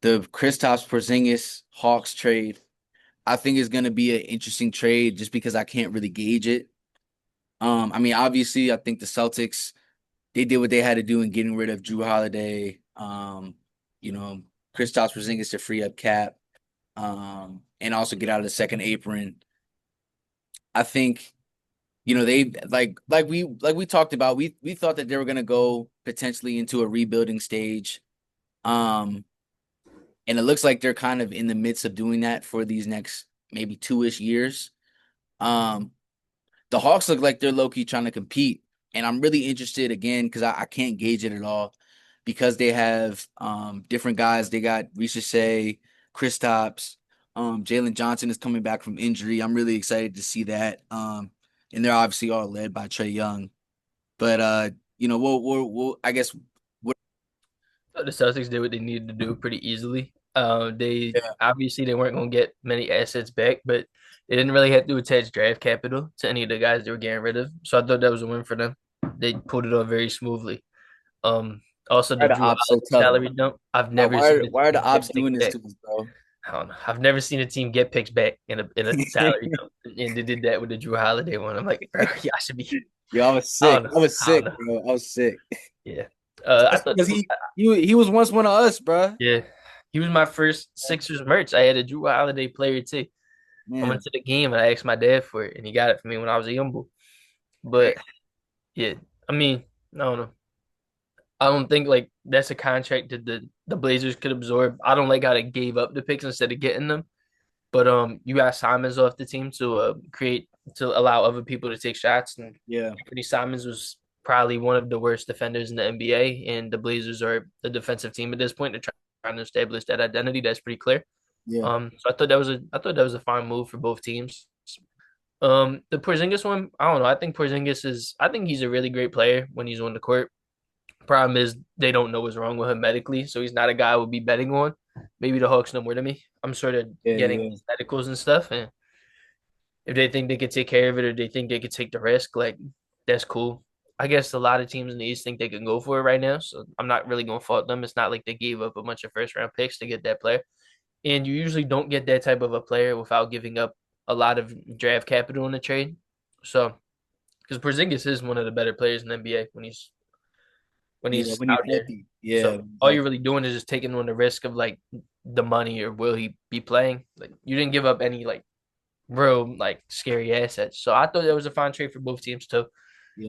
The Kristaps Porzingis Hawks trade, I think is going to be an interesting trade just because I can't really gauge it. I mean, obviously, I think the Celtics they did what they had to do in getting rid of Drew Holiday. You know, Kristaps Porzingis to free up cap, and also get out of the second apron. I think they like we talked about. We thought that they were going to go potentially into a rebuilding stage. Um, And it looks like they're kind of in the midst of doing that for these next maybe 2-ish years. Um, the Hawks look like they're low key trying to compete, and I'm really interested again because I can't gauge it at all because they have different guys. They got Shea, Kristaps, Jalen Johnson is coming back from injury. I'm really excited to see that. And they're obviously all led by Trey Young. But we'll I guess what So the Celtics did what they needed to do pretty easily. They yeah, obviously they weren't going to get many assets back, but they didn't really have to attach draft capital to any of the guys they were getting rid of. So I thought that was a win for them. They pulled it off very smoothly. Um, Also why the are the Drew ops so Holiday tough, bro? salary dump. I've never seen a Why are the team get ops picks doing this back. to us, bro? I don't know. I've never seen a team get picks back in a salary dump, and they did that with the Drew Holiday one. I'm like, bro, y'all should be. Yo, I was I sick. don't know. I was I don't sick, know. bro. I was sick. Yeah. I Especially thought. because he was once one of us, bro. Yeah, he was my first Sixers merch. I had a Drew Holiday player too. I Man, went to the game and I asked my dad for it, and he got it for me when I was a young boy. But yeah, I mean, I don't know. I don't think like that's a contract that the Blazers could absorb. I don't like how they gave up the picks instead of getting them. But you got Simons off the team to create to allow other people to take shots, and yeah, Anthony Simons was probably one of the worst defenders in the NBA, and the Blazers are a defensive team at this point. They're trying to establish that identity. That's pretty clear. yeah. So I thought that was a fine move for both teams. The Porzingis one, I don't know. I think he's a really great player when he's on the court. Problem is they don't know what's wrong with him medically, so he's not a guy I would be betting on. Maybe the Hawks know more than me. I'm sort of Yeah, getting yeah. his medicals and stuff, and if they think they could take care of it or they think they could take the risk, like that's cool. I guess a lot of teams in the East think they can go for it right now, so I'm not really gonna fault them. It's not like they gave up a bunch of first round picks to get that player. And you usually don't get that type of a player without giving up a lot of draft capital in the trade. So, because Porzingis is one of the better players in the NBA when Yeah, he's when he's out there. healthy. Yeah, So all you're healthy. really doing is just taking on the risk of like the money or will he be playing. Like you didn't give up any like real like scary assets. So I thought that was a fine trade for both teams too.